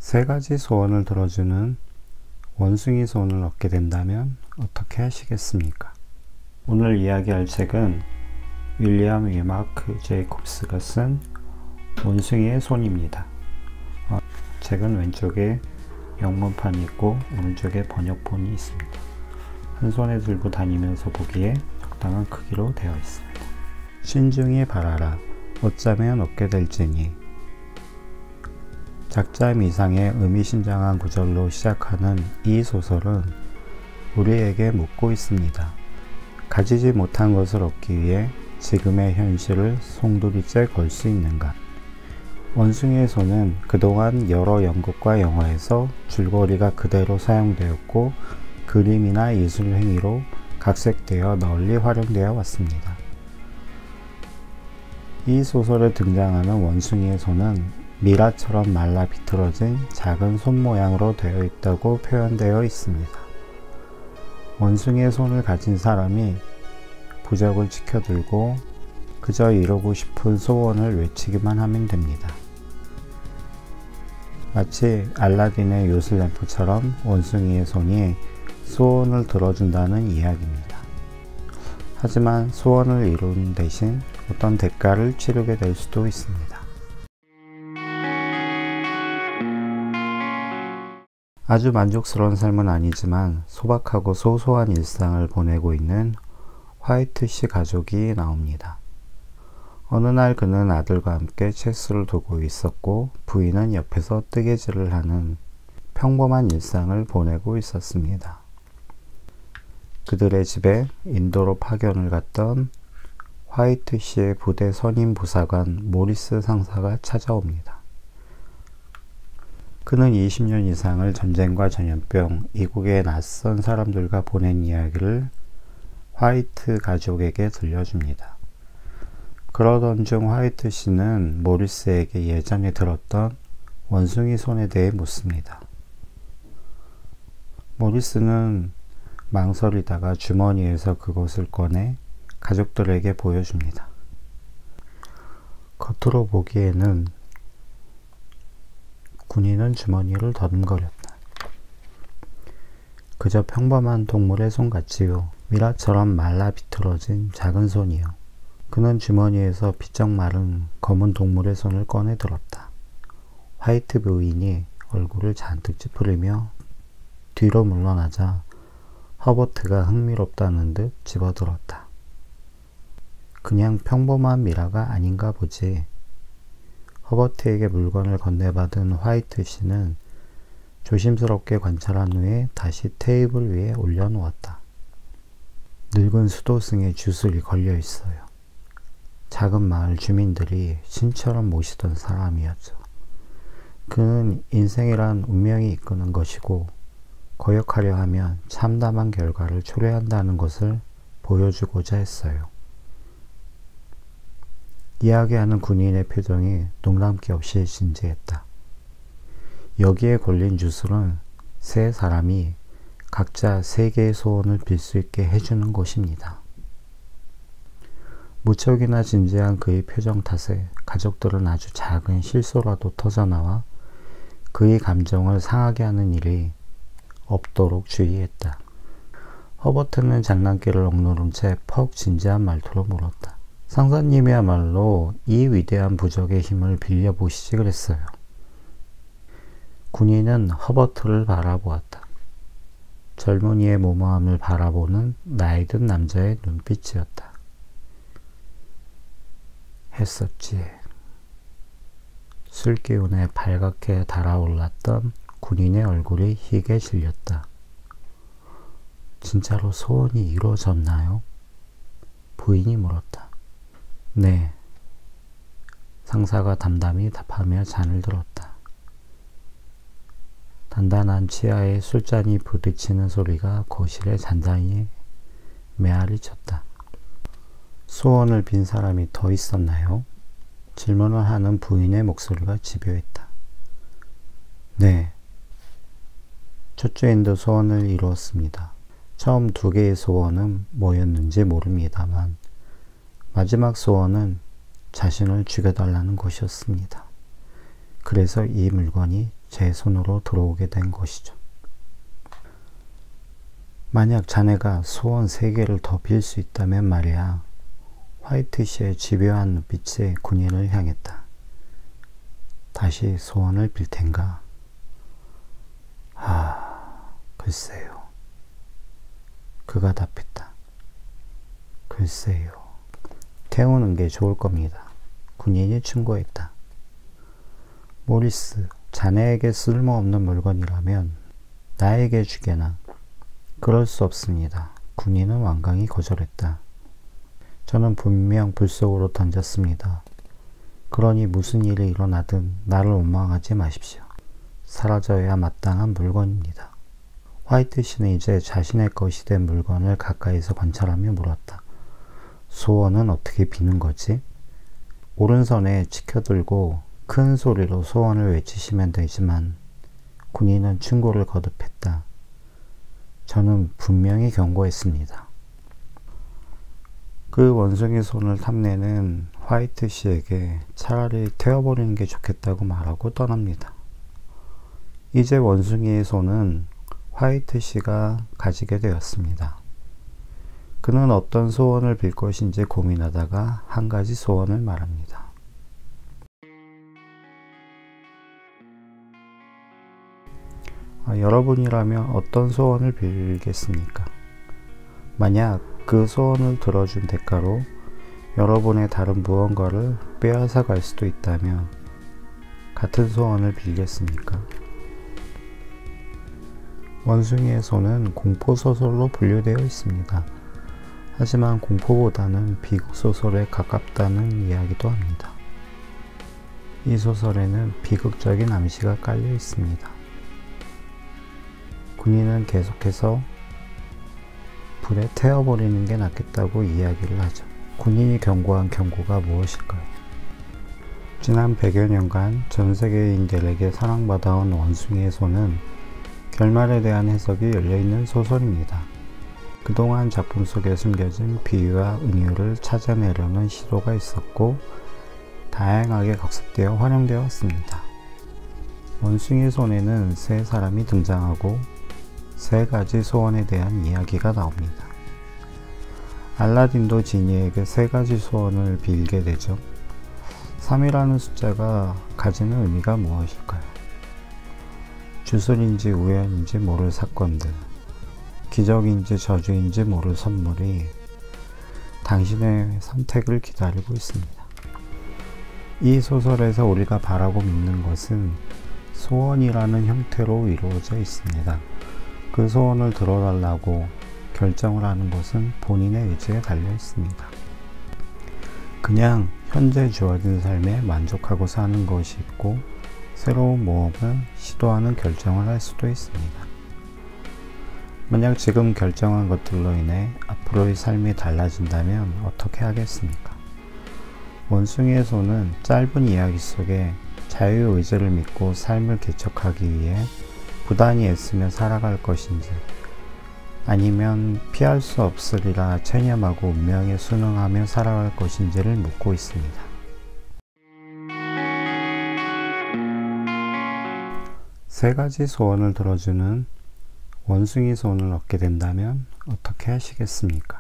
세 가지 소원을 들어주는 원숭이 소원을 얻게 된다면 어떻게 하시겠습니까? 오늘 이야기할 책은 윌리엄 위마크 제이콥스가 쓴 원숭이의 손입니다. 책은 왼쪽에 영문판이 있고 오른쪽에 번역본이 있습니다. 한 손에 들고 다니면서 보기에 적당한 크기로 되어 있습니다. 신중히 바라라. 어쩌면 얻게 될지니. 작자 미상의 의미심장한 구절로 시작하는 이 소설은 우리에게 묻고 있습니다. 가지지 못한 것을 얻기 위해 지금의 현실을 송두리째 걸 수 있는가? 원숭이의 손은 그동안 여러 연극과 영화에서 줄거리가 그대로 사용되었고 그림이나 예술 행위로 각색되어 널리 활용되어 왔습니다. 이 소설에 등장하는 원숭이의 손은 미라처럼 말라 비틀어진 작은 손 모양으로 되어 있다고 표현되어 있습니다. 원숭이의 손을 가진 사람이 부적을 치켜들고 그저 이루고 싶은 소원을 외치기만 하면 됩니다. 마치 알라딘의 요술램프처럼 원숭이의 손이 소원을 들어준다는 이야기입니다. 하지만 소원을 이루는 대신 어떤 대가를 치르게 될 수도 있습니다. 아주 만족스러운 삶은 아니지만 소박하고 소소한 일상을 보내고 있는 화이트 씨 가족이 나옵니다. 어느 날 그는 아들과 함께 체스를 두고 있었고 부인은 옆에서 뜨개질을 하는 평범한 일상을 보내고 있었습니다. 그들의 집에 인도로 파견을 갔던 화이트 씨의 부대 선임 부사관 모리스 상사가 찾아옵니다. 그는 20년 이상을 전쟁과 전염병, 이국의 낯선 사람들과 보낸 이야기를 화이트 가족에게 들려줍니다. 그러던 중 화이트 씨는 모리스에게 예전에 들었던 원숭이 손에 대해 묻습니다. 모리스는 망설이다가 주머니에서 그것을 꺼내 가족들에게 보여줍니다. 겉으로 보기에는 군인은 주머니를 더듬거렸다. 그저 평범한 동물의 손 같지요. 미라처럼 말라 비틀어진 작은 손이요. 그는 주머니에서 비쩍 마른 검은 동물의 손을 꺼내 들었다. 화이트 부인이 얼굴을 잔뜩 찌푸리며 뒤로 물러나자 허버트가 흥미롭다는 듯 집어들었다. 그냥 평범한 미라가 아닌가 보지. 허버트에게 물건을 건네받은 화이트 씨는 조심스럽게 관찰한 후에 다시 테이블 위에 올려놓았다. 늙은 수도승의 주술이 걸려 있어요. 작은 마을 주민들이 신처럼 모시던 사람이었죠. 그는 인생이란 운명이 이끄는 것이고 거역하려 하면 참담한 결과를 초래한다는 것을 보여주고자 했어요. 이야기하는 군인의 표정이 농담기 없이 진지했다. 여기에 걸린 주술은 세 사람이 각자 세 개의 소원을 빌 수 있게 해주는 것입니다. 무척이나 진지한 그의 표정 탓에 가족들은 아주 작은 실수라도 터져나와 그의 감정을 상하게 하는 일이 없도록 주의했다. 허버트는 장난기를 억누른 채 퍽 진지한 말투로 물었다. 상사님이야말로 이 위대한 부적의 힘을 빌려보시지 그랬어요. 군인은 허버트를 바라보았다. 젊은이의 무모함을 바라보는 나이 든 남자의 눈빛이었다. 했었지. 술기운에 발갛게 달아올랐던 군인의 얼굴이 희게 질렸다. 진짜로 소원이 이루어졌나요? 부인이 물었다. 네. 상사가 담담히 답하며 잔을 들었다. 단단한 치아에 술잔이 부딪히는 소리가 거실에 잔잔히 메아리 쳤다. 소원을 빈 사람이 더 있었나요? 질문을 하는 부인의 목소리가 집요했다. 네. 첫 주인도 소원을 이루었습니다. 처음 2개의 소원은 뭐였는지 모릅니다만 마지막 소원은 자신을 죽여달라는 것이었습니다. 그래서 이 물건이 제 손으로 들어오게 된 것이죠. 만약 자네가 소원 3개를 더 빌 수 있다면 말이야. 화이트시의 집요한 눈빛이 군인을 향했다. 다시 소원을 빌 텐가? 글쎄요. 그가 답했다. 글쎄요. 태우는 게 좋을 겁니다. 군인이 충고했다. 모리스, 자네에게 쓸모없는 물건이라면 나에게 주게나. 그럴 수 없습니다. 군인은 완강히 거절했다. 저는 분명 불 속으로 던졌습니다. 그러니 무슨 일이 일어나든 나를 원망하지 마십시오. 사라져야 마땅한 물건입니다. 화이트시는 이제 자신의 것이 된 물건을 가까이서 관찰하며 물었다. 소원은 어떻게 비는 거지? 오른손에 치켜들고 큰 소리로 소원을 외치시면 되지만 군인은 충고를 거듭했다. 저는 분명히 경고했습니다. 그 원숭이 손을 탐내는 화이트시에게 차라리 태워버리는 게 좋겠다고 말하고 떠납니다. 이제 원숭이의 손은 화이트시가 가지게 되었습니다. 그는 어떤 소원을 빌 것인지 고민하다가 한 가지 소원을 말합니다. 여러분이라면 어떤 소원을 빌겠습니까? 만약 그 소원을 들어준 대가로 여러분의 다른 무언가를 빼앗아 갈 수도 있다면 같은 소원을 빌겠습니까? 원숭이의 손은 공포소설로 분류되어 있습니다. 하지만 공포보다는 비극소설에 가깝다는 이야기도 합니다. 이 소설에는 비극적인 암시가 깔려 있습니다. 군인은 계속해서 불에 태워버리는 게 낫겠다고 이야기를 하죠. 군인이 경고한 경고가 무엇일까요? 지난 100여 년간 전 세계인들에게 사랑받아온 원숭이의 손은 결말에 대한 해석이 열려있는 소설입니다. 그동안 작품 속에 숨겨진 비유와 은유를 찾아내려는 시도가 있었고 다양하게 각색되어 활용되어 왔습니다. 원숭이의 손에는 3사람이 등장하고 3가지 소원에 대한 이야기가 나옵니다. 알라딘도 지니에게 3가지 소원을 빌게 되죠. 3이라는 숫자가 가지는 의미가 무엇일까요? 주술인지 우연인지 모를 사건들, 기적인지 저주인지 모를 선물이 당신의 선택을 기다리고 있습니다. 이 소설에서 우리가 바라고 믿는 것은 소원이라는 형태로 이루어져 있습니다. 그 소원을 들어달라고 결정을 하는 것은 본인의 의지에 달려 있습니다. 그냥 현재 주어진 삶에 만족하고 사는 것이 있고 새로운 모험을 시도하는 결정을 할 수도 있습니다. 만약 지금 결정한 것들로 인해 앞으로의 삶이 달라진다면 어떻게 하겠습니까? 원숭이의 손은 짧은 이야기 속에 자유의지를 믿고 삶을 개척하기 위해 부단히 애쓰며 살아갈 것인지 아니면 피할 수 없으리라 체념하고 운명에 순응하며 살아갈 것인지를 묻고 있습니다. 세 가지 소원을 들어주는 원숭이 손을 얻게 된다면 어떻게 하시겠습니까?